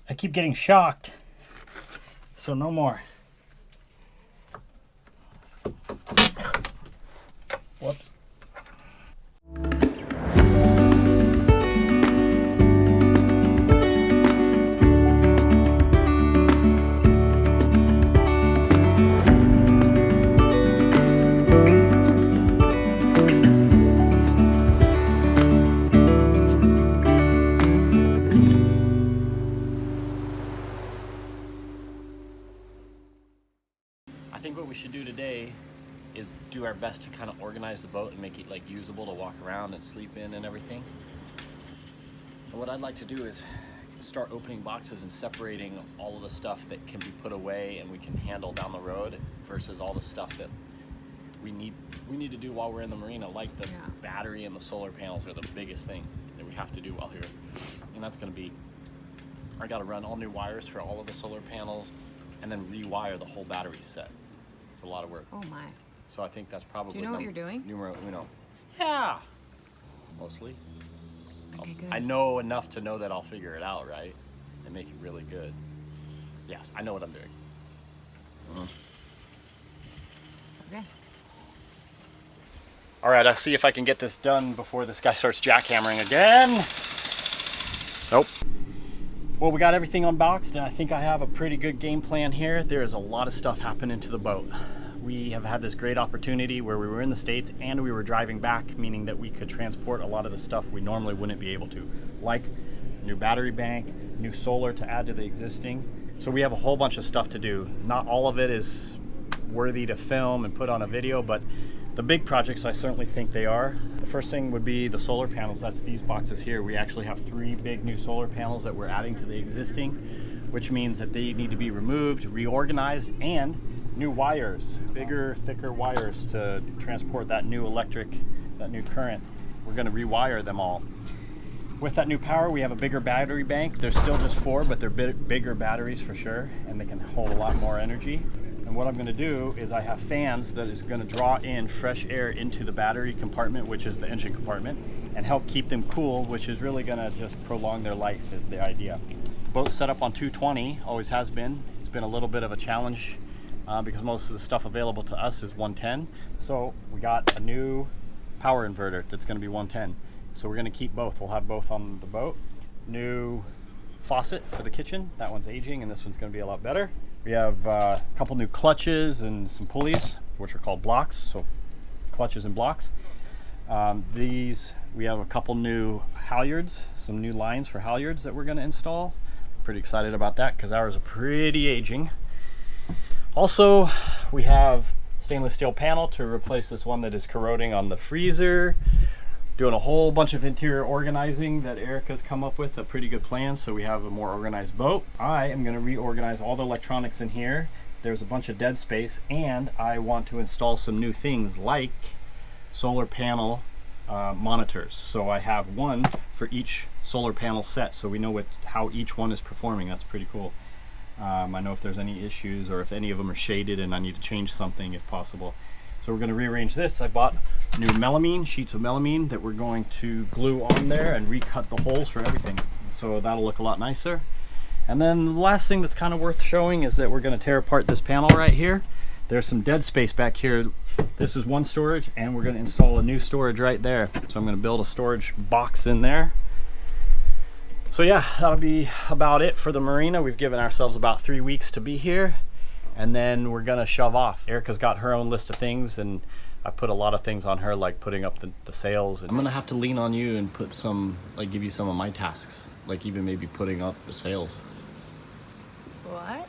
I keep getting shocked, so no more. Whoops. I think what we should do today is do our best to kind of organize the boat and make it like usable to walk around and sleep in and everything. And what I'd like to do is start opening boxes and separating all of the stuff that can be put away and we can handle down the road versus all the stuff that we need to do while we're in the marina, like the battery and the solar panels are the biggest thing that we have to do while here. And that's going to be, I got to run all new wires for all of the solar panels and then rewire the whole battery set. It's a lot of work. Oh my. So I think that's probably Do you know what you're doing? Numero uno. Yeah, mostly. Okay, good. I know enough to know that I'll figure it out, right? And make it really good. Yes, I know what I'm doing. Okay. All right, I'll see if I can get this done before this guy starts jackhammering again. Nope. Well, we got everything unboxed, and I think I have a pretty good game plan here. There is a lot of stuff happening to the boat. We have had this great opportunity where we were in the States and we were driving back, meaning that we could transport a lot of the stuff we normally wouldn't be able to, like new battery bank, new solar to add to the existing. So we have a whole bunch of stuff to do. Not all of it is worthy to film and put on a video, but the big projects, I certainly think they are. The first thing would be the solar panels. That's these boxes here. We actually have 3 big new solar panels that we're adding to the existing, which means that they need to be removed, reorganized, and new wires, bigger, thicker wires to transport that new electric, that new current. We're going to rewire them all. With that new power, we have a bigger battery bank. There's still just 4, but they're bigger batteries for sure, and they can hold a lot more energy. And what I'm going to do is I have fans that is going to draw in fresh air into the battery compartment, which is the engine compartment, and help keep them cool, which is really going to just prolong their life is the idea. Boat set up on 220, always has been. It's been a little bit of a challenge because most of the stuff available to us is 110. So we got a new power inverter that's going to be 110. So we're going to keep both. We'll have both on the boat. New faucet for the kitchen. That one's aging and this one's going to be a lot better. We have a couple new clutches and some pulleys, which are called blocks, so clutches and blocks. We have a couple new halyards, some new lines for halyards that we're going to install. Pretty excited about that because ours are pretty aging. Also, we have stainless steel panel to replace this one that is corroding on the freezer. Doing a whole bunch of interior organizing that Erica's come up with, a pretty good plan, so we have a more organized boat. I am going to reorganize all the electronics in here. There's a bunch of dead space, and I want to install some new things like solar panel monitors. So I have one for each solar panel set, so we know how each one is performing. That's pretty cool. I know if there's any issues or if any of them are shaded and I need to change something if possible. So we're going to rearrange this. I bought new melamine, sheets of melamine that we're going to glue on there and recut the holes for everything. So that'll look a lot nicer. And then the last thing that's kind of worth showing is that we're going to tear apart this panel right here. There's some dead space back here. This is one storage and we're going to install a new storage right there. So I'm going to build a storage box in there. So yeah, that'll be about it for the marina. We've given ourselves about 3 weeks to be here. And then we're gonna shove off. Erica's got her own list of things and I put a lot of things on her, like putting up the sails. And I'm gonna have to lean on you and put some, like give you some of my tasks. Like even maybe putting up the sails. What?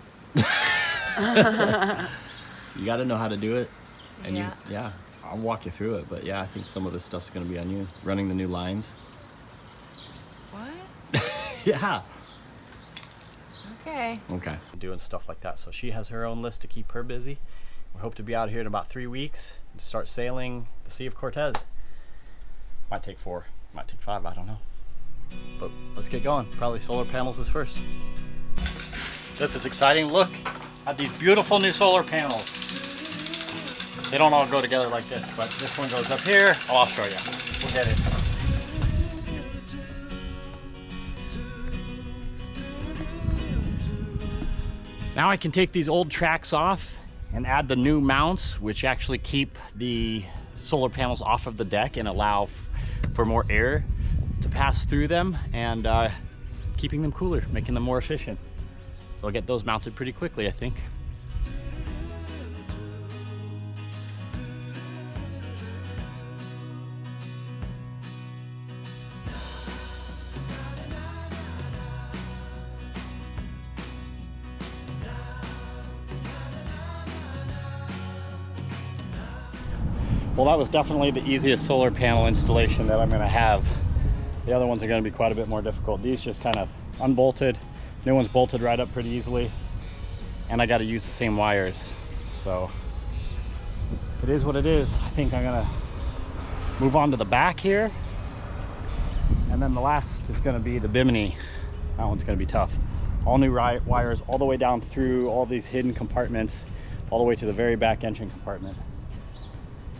You gotta know how to do it. And yeah. I'll walk you through it, but yeah, I think some of this stuff's gonna be on you. Running the new lines. What? Yeah. Okay. Okay. Doing stuff like that. So she has her own list to keep her busy. We hope to be out here in about 3 weeks and start sailing the Sea of Cortez. Might take 4, might take 5, I don't know. But let's get going. Probably solar panels is first. This is exciting. Look at these beautiful new solar panels. They don't all go together like this, but this one goes up here. Oh, I'll show you. We'll get it. Now I can take these old tracks off and add the new mounts, which actually keep the solar panels off of the deck and allow for more air to pass through them, and keeping them cooler, making them more efficient. So I'll get those mounted pretty quickly, I think. Well, that was definitely the easiest solar panel installation that I'm going to have. The other ones are going to be quite a bit more difficult. These just kind of unbolted. New one's bolted right up pretty easily. And I got to use the same wires. So it is what it is. I think I'm going to move on to the back here. And then the last is going to be the bimini. That one's going to be tough. All new wires all the way down through all these hidden compartments, all the way to the very back engine compartment.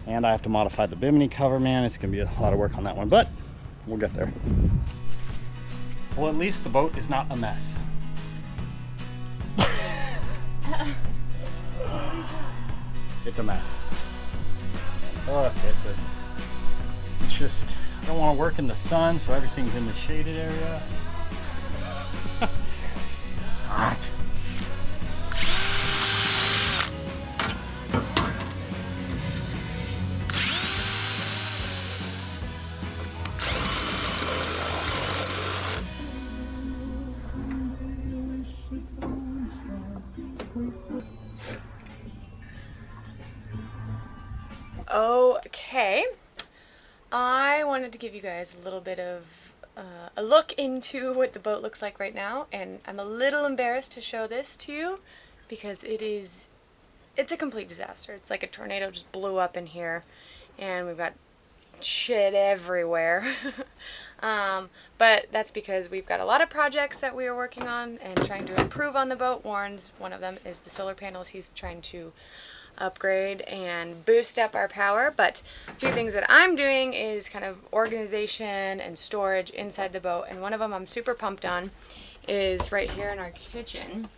And I have to modify the bimini cover, man. It's gonna be a lot of work on that one, but we'll get there. Well, at least the boat is not a mess. It's a mess. Look at this. It's just, I don't want to work in the sun, so everything's in the shaded area. Hot. Okay, I wanted to give you guys a little bit of a look into what the boat looks like right now, and I'm a little embarrassed to show this to you because it's a complete disaster. It's like a tornado just blew up in here and we've got shit everywhere. But that's because we've got a lot of projects that we are working on and trying to improve on the boat. Warren's one of them is the solar panels. He's trying to upgrade and boost up our power, but a few things that I'm doing is kind of organization and storage inside the boat, and one of them I'm super pumped on is right here in our kitchen.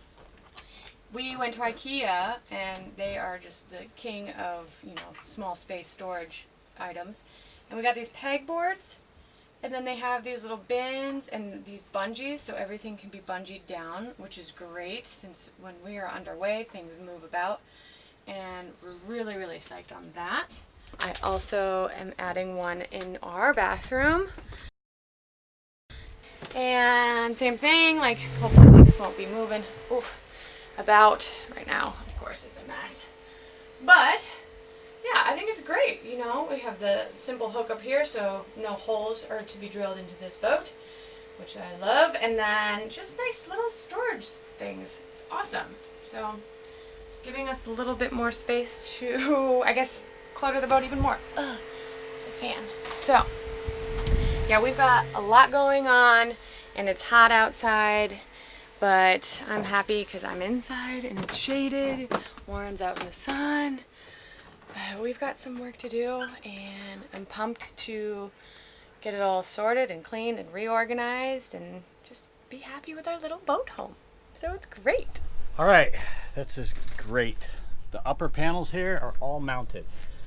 We went to IKEA and they are just the king of, you know, small space storage items, and we got these pegboards, and then they have these little bins and these bungees so everything can be bungeed down, which is great since when we are underway things move about. And we're really, really psyched on that. I also am adding one in our bathroom. And same thing, like hopefully things won't be moving about right now. Of course it's a mess. But yeah, I think it's great. You know, we have the simple hookup here so no holes are to be drilled into this boat, which I love. And then just nice little storage things. It's awesome. So giving us a little bit more space to, I guess, clutter the boat even more. Ugh, it's a fan. So, yeah, we've got a lot going on, and it's hot outside, but I'm happy because I'm inside and it's shaded. Warren's out in the sun. But we've got some work to do, and I'm pumped to get it all sorted and cleaned and reorganized and just be happy with our little boat home. So it's great. All right, this is great. The upper panels here are all mounted.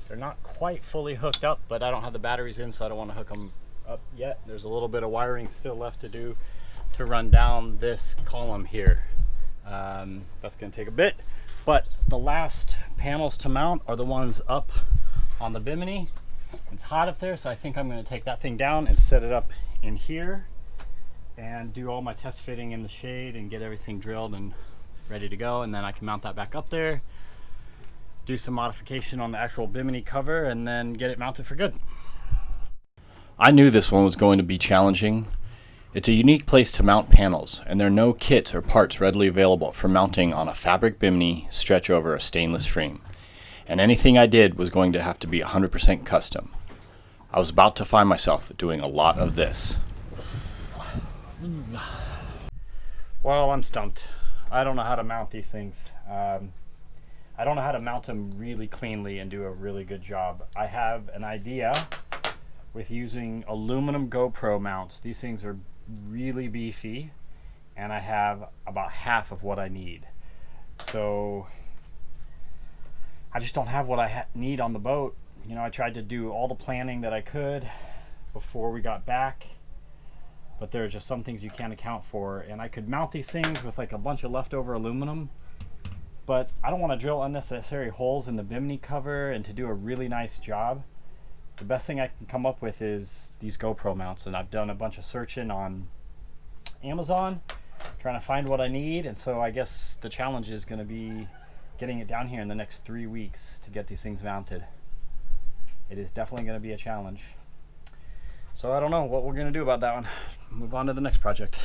They're not quite fully hooked up, but I don't have the batteries in, so I don't want to hook them up yet. There's a little bit of wiring still left to do to run down this column here. That's going to take a bit, but the last panels to mount are the ones up on the bimini. It's hot up there, so I think I'm going to take that thing down and set it up in here and do all my test fitting in the shade and get everything drilled and ready to go, and then I can mount that back up there, do some modification on the actual bimini cover, and then get it mounted for good. I knew this one was going to be challenging. It's a unique place to mount panels, and there are no kits or parts readily available for mounting on a fabric bimini stretch over a stainless frame, and anything I did was going to have to be 100% custom. I was about to find myself doing a lot of this. Well, I'm stumped. I don't know how to mount these things. I don't know how to mount them really cleanly and do a really good job. I have an idea with using aluminum GoPro mounts. These things are really beefy, and I have about half of what I need. So I just don't have what I need on the boat. You know, I tried to do all the planning that I could before we got back, but there are just some things you can't account for. And I could mount these things with like a bunch of leftover aluminum, but I don't want to drill unnecessary holes in the bimini cover and to do a really nice job. The best thing I can come up with is these GoPro mounts, and I've done a bunch of searching on Amazon trying to find what I need, and so I guess the challenge is going to be getting it down here in the next 3 weeks to get these things mounted. It is definitely going to be a challenge. So I don't know what we're going to do about that one. Move on to the next project.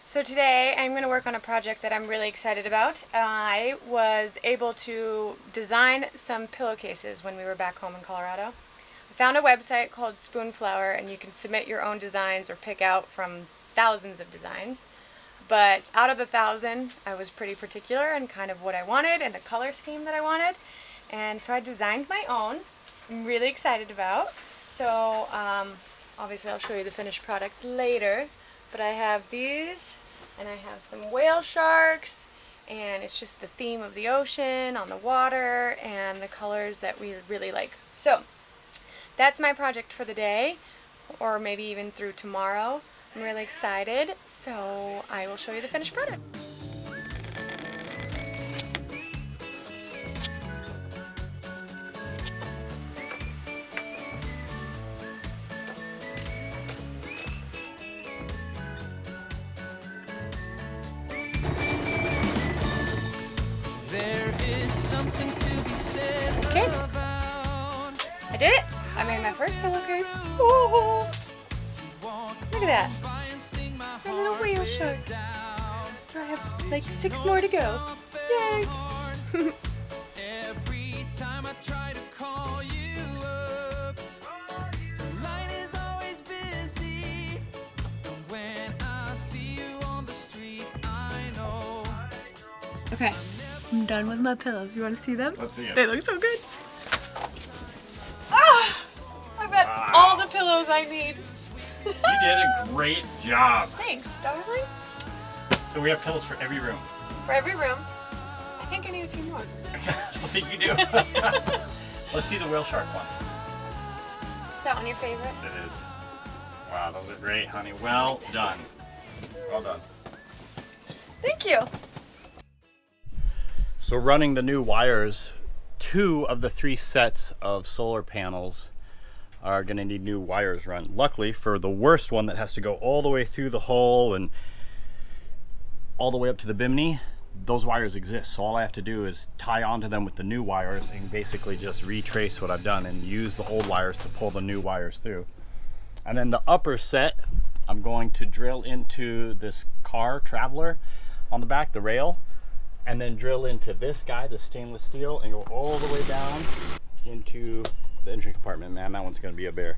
So today I'm going to work on a project that I'm really excited about. I was able to design some pillowcases when we were back home in Colorado. I found a website called Spoonflower, and you can submit your own designs or pick out from thousands of designs. But out of the 1,000, I was pretty particular in kind of what I wanted and the color scheme that I wanted. And so I designed my own. I'm really excited about. So obviously I'll show you the finished product later. But I have these, and I have some whale sharks, and it's just the theme of the ocean on the water and the colors that we really like. So that's my project for the day, or maybe even through tomorrow. I'm really excited, so I will show you the finished product. Okay, I did it. I made my first pillowcase. Ooh. Look at that. It's a little whale shark. I have like 6 more to go. Yay! Every time I try to call you up, the line is always busy. And when I see you on the street, I know. Okay, I'm done with my pillows. You want to see them? Let's see them. They look so good. Ah! I've got all the pillows I need. You did a great job. Thanks, darling. So we have pillows for every room. For every room. I think I need a few more. I think you do. Let's see the whale shark one. Is that one your favorite? It is. Wow, those are great, honey. Well done. Well done. Thank you. So running the new wires, 2 of the 3 sets of solar panels are going to need new wires run. Luckily, for the worst one that has to go all the way through the hull and all the way up to the bimini, those wires exist. So all I have to do is tie onto them with the new wires and basically just retrace what I've done and use the old wires to pull the new wires through. And then the upper set, I'm going to drill into this car traveler on the back, the rail, and then drill into this guy, the stainless steel, and go all the way down into the engine compartment. Man, that one's gonna be a bear.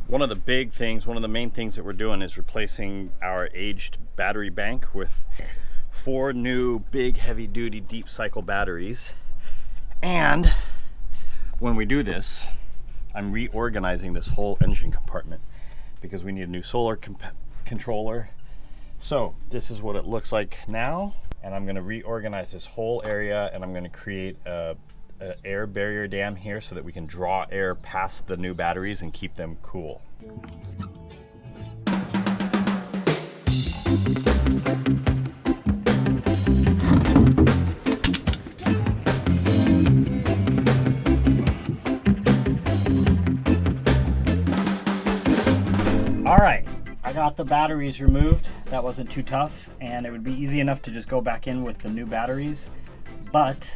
One of the big things, one of the main things that we're doing is replacing our aged battery bank with 4 new big heavy duty deep cycle batteries. And when we do this, I'm reorganizing this whole engine compartment because we need a new solar controller. So this is what it looks like now, and I'm going to reorganize this whole area, and I'm going to create a air barrier dam here so that we can draw air past the new batteries and keep them cool. All right, I got the batteries removed. That wasn't too tough, and it would be easy enough to just go back in with the new batteries, but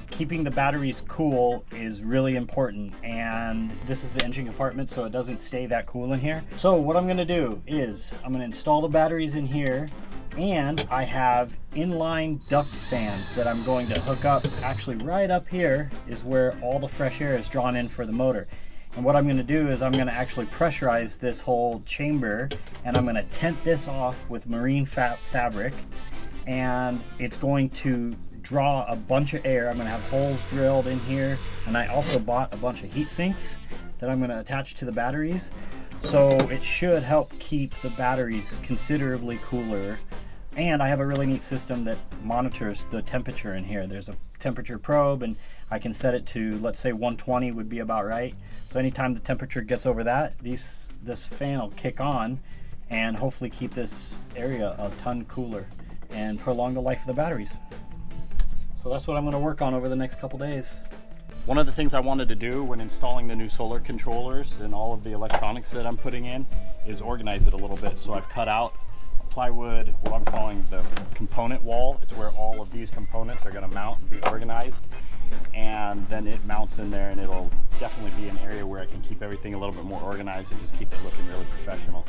keeping the batteries cool is really important, and this is the engine compartment, so it doesn't stay that cool in here. So what I'm gonna do is I'm gonna install the batteries in here, and I have inline duct fans that I'm going to hook up. Actually, right up here is where all the fresh air is drawn in for the motor. And what I'm going to do is I'm going to actually pressurize this whole chamber, and I'm going to tent this off with marine fabric, and it's going to draw a bunch of air. I'm going to have holes drilled in here, and I also bought a bunch of heat sinks that I'm going to attach to the batteries, so it should help keep the batteries considerably cooler. And I have a really neat system that monitors the temperature in here. There's a temperature probe, and I can set it to, let's say 120 would be about right. So anytime the temperature gets over that, this fan will kick on and hopefully keep this area a ton cooler and prolong the life of the batteries. So that's what I'm going to work on over the next couple days. One of the things I wanted to do when installing the new solar controllers and all of the electronics that I'm putting in is organize it a little bit. So I've cut out plywood, what I'm calling the component wall. It's where all of these components are going to mount and be organized, and then it mounts in there, and it'll definitely be an area where I can keep everything a little bit more organized and just keep it looking really professional.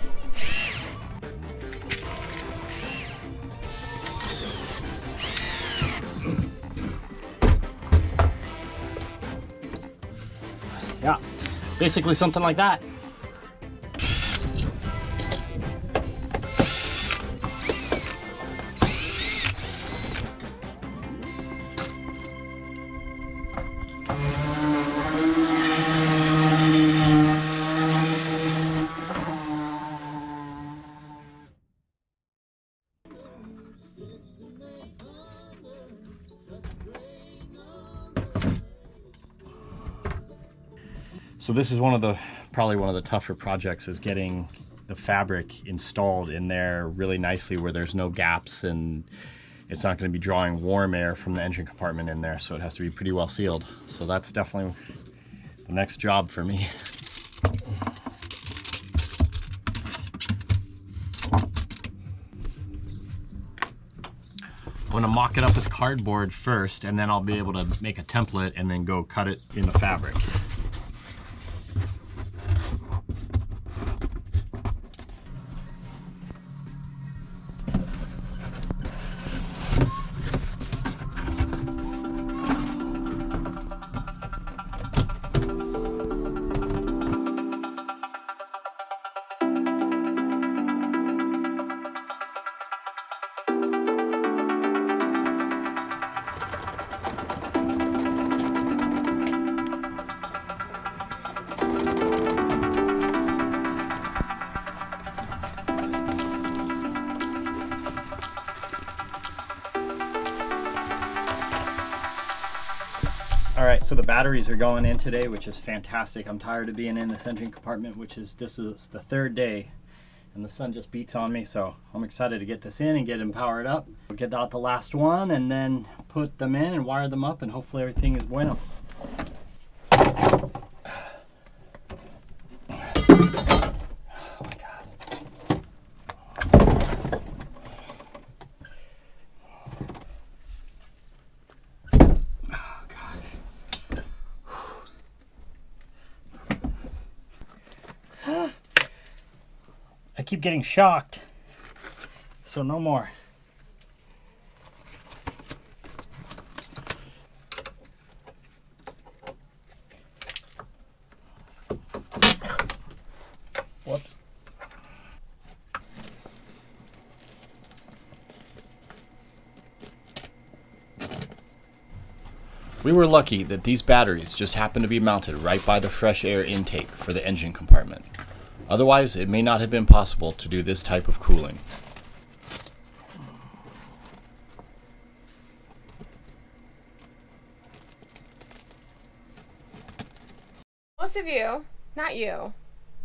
Yeah, basically something like that. So this is probably one of the tougher projects, is getting the fabric installed in there really nicely where there's no gaps, and it's not going to be drawing warm air from the engine compartment in there, so it has to be pretty well sealed. So that's definitely the next job for me. I'm going to mock it up with cardboard first, and then I'll be able to make a template and then go cut it in the fabric. All right, so the batteries are going in today, which is fantastic. I'm tired of being in this engine compartment, this is the third day, and the sun just beats on me, so I'm excited to get this in and get them powered up. We'll get out the last one and then put them in and wire them up, and hopefully everything is bueno. I keep getting shocked, so no more. Whoops. We were lucky that these batteries just happened to be mounted right by the fresh air intake for the engine compartment. Otherwise, it may not have been possible to do this type of cooling. Most of you, not you,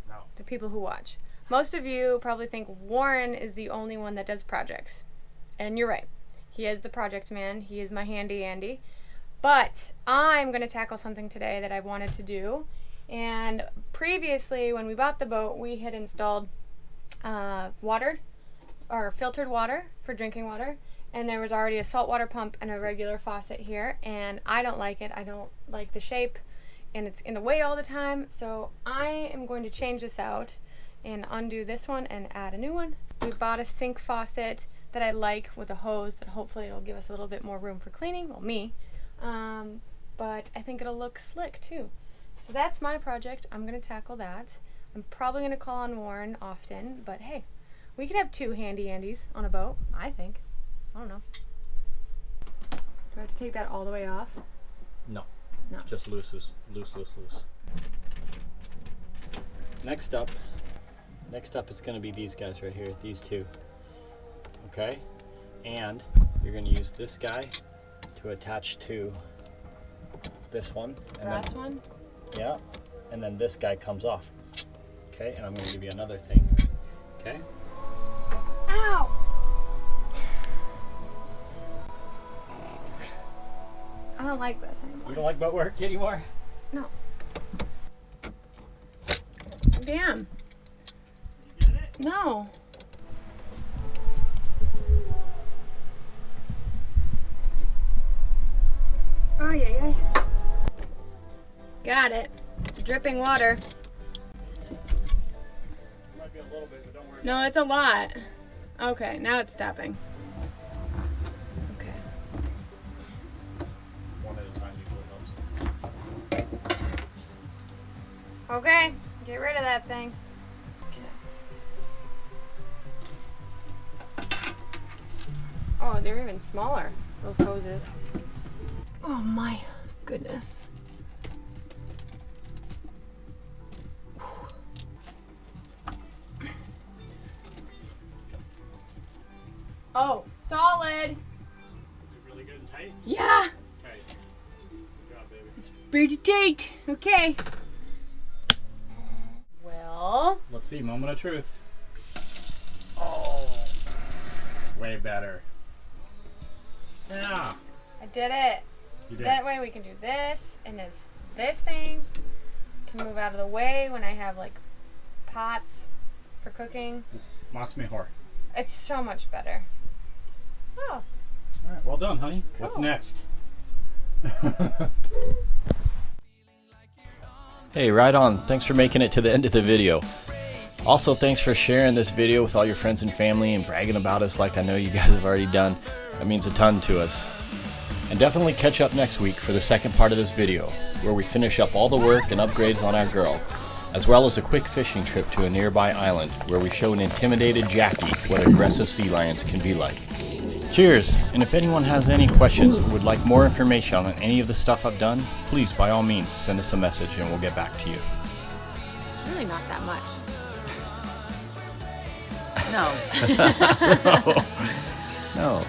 No. the people who watch, most of you probably think Warren is the only one that does projects. And you're right. He is the project man. He is my handy Andy. But I'm going to tackle something today that I've wanted to do. And previously, when we bought the boat, we had installed water or filtered water for drinking water, and there was already a saltwater pump and a regular faucet here, and I don't like it. I don't like the shape, and it's in the way all the time, so I am going to change this out and undo this one and add a new one. We bought a sink faucet that I like with a hose that hopefully it'll give us a little bit more room for cleaning, well, me, but I think it'll look slick too. So that's my project. I'm going to tackle that. I'm probably going to call on Warren often, but hey, we could have 2 handy Andes on a boat, I think. I don't know. Do I have to take that all the way off? No. No. Just loose. Next up is going to be these guys right here, these 2. Okay? And you're going to use this guy to attach to this one. And Last one? Yeah. And then this guy comes off. Okay? And I'm going to give you another thing. Okay? Ow! I don't like this anymore. You don't like boat work anymore? No. Damn. You get it? No. Oh, yeah. Got it. Dripping water. Might be a little bit, but don't worry. No, it's a lot. Okay, now it's stopping. Okay. One at a time usually helps. Okay, get rid of that thing. Oh, they're even smaller, those hoses. Oh my goodness. Oh, solid. Is it really good and tight? Yeah, Okay. Good job, baby. it's pretty tight. Okay. Well, Let's see, moment of truth. Oh, way better. Yeah, I did it. you did. That way we can do this, and this thing can move out of the way when I have like pots for cooking. Mas mejor. It's so much better. Oh, All right, well done, honey. What's Cool. next? Hey, right on. Thanks for making it to the end of the video. Also, thanks for sharing this video with all your friends and family and bragging about us like I know you guys have already done. That means a ton to us. And definitely catch up next week for the second part of this video, where we finish up all the work and upgrades on our girl, as well as a quick fishing trip to a nearby island where we show an intimidated Jackie what aggressive sea lions can be like. Cheers, and if anyone has any questions or would like more information on any of the stuff I've done, please by all means send us a message and we'll get back to you. it's really not that much. No.